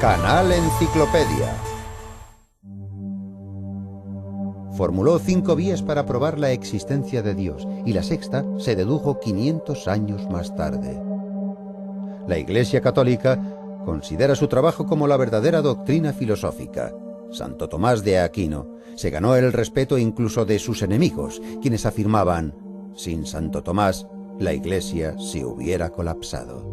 Canal Enciclopedia. Formuló 5 vías para probar la existencia de Dios, y la sexta se dedujo 500 años más tarde. La Iglesia Católica considera su trabajo como la verdadera doctrina filosófica. Santo Tomás de Aquino se ganó el respeto incluso de sus enemigos, quienes afirmaban: sin Santo Tomás, la Iglesia se hubiera colapsado.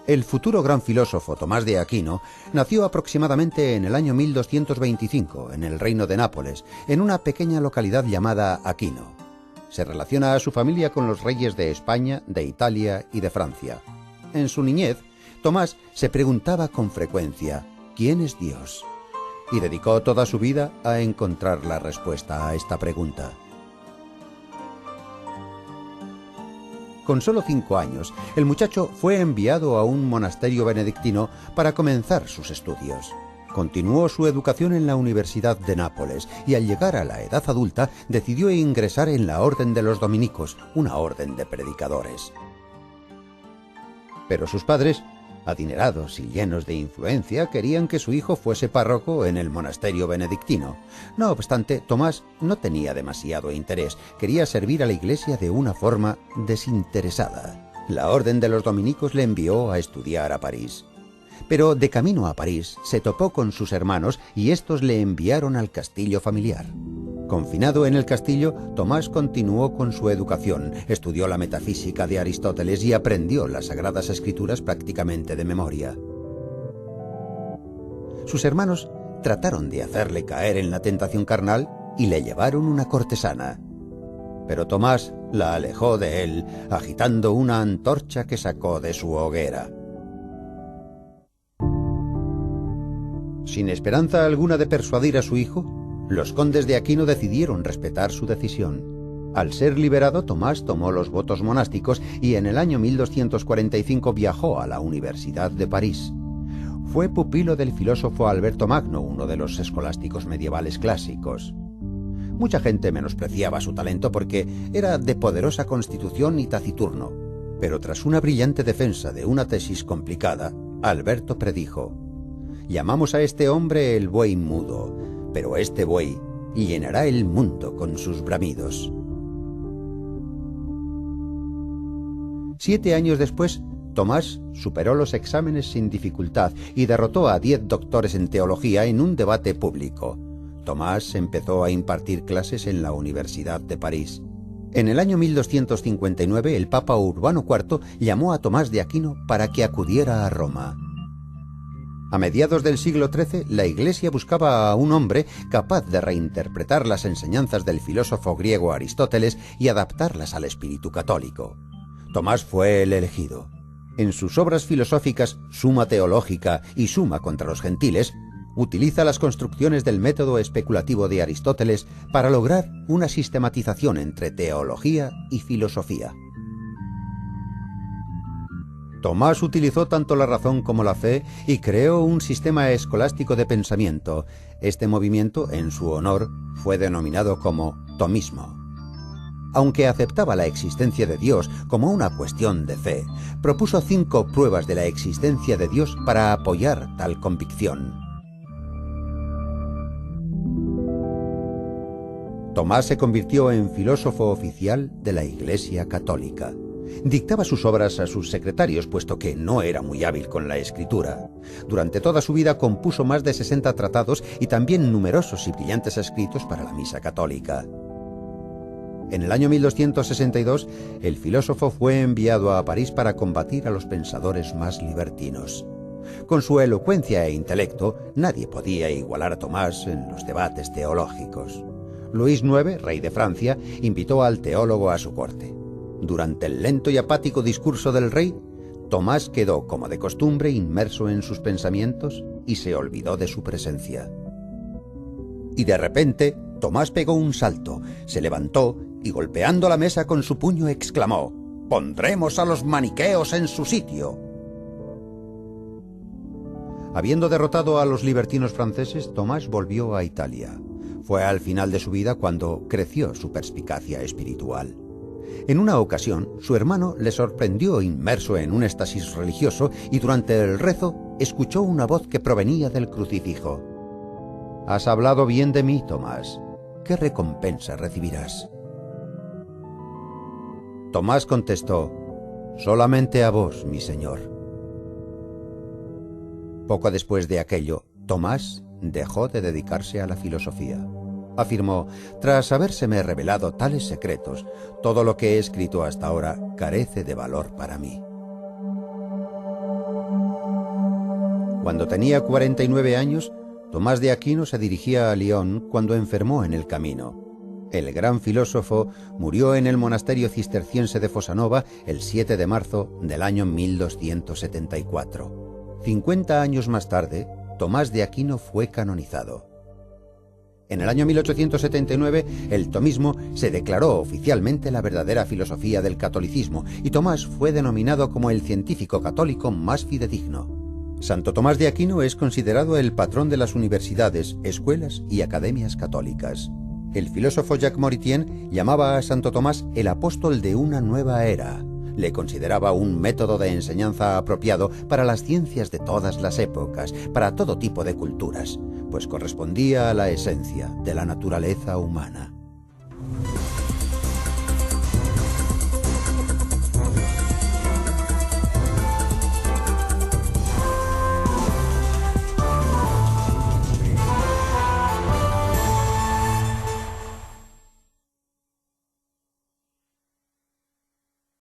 El futuro gran filósofo Tomás de Aquino nació aproximadamente en el año 1225 en el reino de Nápoles, en una pequeña localidad llamada Aquino. Se relaciona a su familia con los reyes de España, de Italia y de Francia. En su niñez, Tomás se preguntaba con frecuencia: ¿quién es Dios? Y dedicó toda su vida a encontrar la respuesta a esta pregunta. Con solo 5 años, el muchacho fue enviado a un monasterio benedictino para comenzar sus estudios. Continuó su educación en la Universidad de Nápoles y al llegar a la edad adulta decidió ingresar en la Orden de los Dominicos, una orden de predicadores. Pero sus padres, adinerados y llenos de influencia, querían que su hijo fuese párroco en el monasterio benedictino. No obstante, Tomás no tenía demasiado interés, quería servir a la Iglesia de una forma desinteresada. La Orden de los Dominicos le envió a estudiar a París. Pero de camino a París se topó con sus hermanos y estos le enviaron al castillo familiar. Confinado en el castillo, Tomás continuó con su educación, estudió la metafísica de Aristóteles y aprendió las Sagradas Escrituras prácticamente de memoria. Sus hermanos trataron de hacerle caer en la tentación carnal y le llevaron una cortesana. Pero Tomás la alejó de él, agitando una antorcha que sacó de su hoguera. Sin esperanza alguna de persuadir a su hijo, los condes de Aquino decidieron respetar su decisión. Al ser liberado, Tomás tomó los votos monásticos y en el año 1245 viajó a la Universidad de París. Fue pupilo del filósofo Alberto Magno, uno de los escolásticos medievales clásicos. Mucha gente menospreciaba su talento porque era de poderosa constitución y taciturno, pero tras una brillante defensa de una tesis complicada, Alberto predijo: «Llamamos a este hombre el buey mudo, pero este buey llenará el mundo con sus bramidos». 7 años después, Tomás superó los exámenes sin dificultad y derrotó a 10 doctores en teología en un debate público. Tomás empezó a impartir clases en la Universidad de París. En el año 1259, el Papa Urbano IV llamó a Tomás de Aquino para que acudiera a Roma. A mediados del siglo XIII, la Iglesia buscaba a un hombre capaz de reinterpretar las enseñanzas del filósofo griego Aristóteles y adaptarlas al espíritu católico. Tomás fue el elegido. En sus obras filosóficas Suma Teológica y Suma contra los Gentiles, utiliza las construcciones del método especulativo de Aristóteles para lograr una sistematización entre teología y filosofía. Tomás utilizó tanto la razón como la fe y creó un sistema escolástico de pensamiento. Este movimiento, en su honor, fue denominado como tomismo. Aunque aceptaba la existencia de Dios como una cuestión de fe, propuso 5 pruebas de la existencia de Dios para apoyar tal convicción. Tomás se convirtió en filósofo oficial de la Iglesia Católica. Dictaba sus obras a sus secretarios, puesto que no era muy hábil con la escritura. Durante toda su vida compuso más de 60 tratados y también numerosos y brillantes escritos para la Misa católica. En el año 1262, el filósofo fue enviado a París para combatir a los pensadores más libertinos. Con su elocuencia e intelecto, nadie podía igualar a Tomás en los debates teológicos. Luis IX, rey de Francia, invitó al teólogo a su corte. Durante el lento y apático discurso del rey, Tomás quedó, como de costumbre, inmerso en sus pensamientos y se olvidó de su presencia. Y de repente, Tomás pegó un salto, se levantó y golpeando la mesa con su puño exclamó: «¡Pondremos a los maniqueos en su sitio!». Habiendo derrotado a los libertinos franceses, Tomás volvió a Italia. Fue al final de su vida cuando creció su perspicacia espiritual. En una ocasión, su hermano le sorprendió inmerso en un éxtasis religioso y durante el rezo escuchó una voz que provenía del crucifijo. «Has hablado bien de mí, Tomás. ¿Qué recompensa recibirás?». Tomás contestó: «Solamente a vos, mi señor». Poco después de aquello, Tomás dejó de dedicarse a la filosofía. Afirmó: «Tras habérseme revelado tales secretos, todo lo que he escrito hasta ahora carece de valor para mí». Cuando tenía 49 años, Tomás de Aquino se dirigía a Lyon cuando enfermó en el camino. El gran filósofo murió en el monasterio cisterciense de Fosanova el 7 de marzo del año 1274. 50 años más tarde, Tomás de Aquino fue canonizado. En el año 1879, el tomismo se declaró oficialmente la verdadera filosofía del catolicismo y Tomás fue denominado como el científico católico más fidedigno. Santo Tomás de Aquino es considerado el patrón de las universidades, escuelas y academias católicas. El filósofo Jacques Maritain llamaba a Santo Tomás el apóstol de una nueva era. Le consideraba un método de enseñanza apropiado para las ciencias de todas las épocas, para todo tipo de culturas, pues correspondía a la esencia de la naturaleza humana.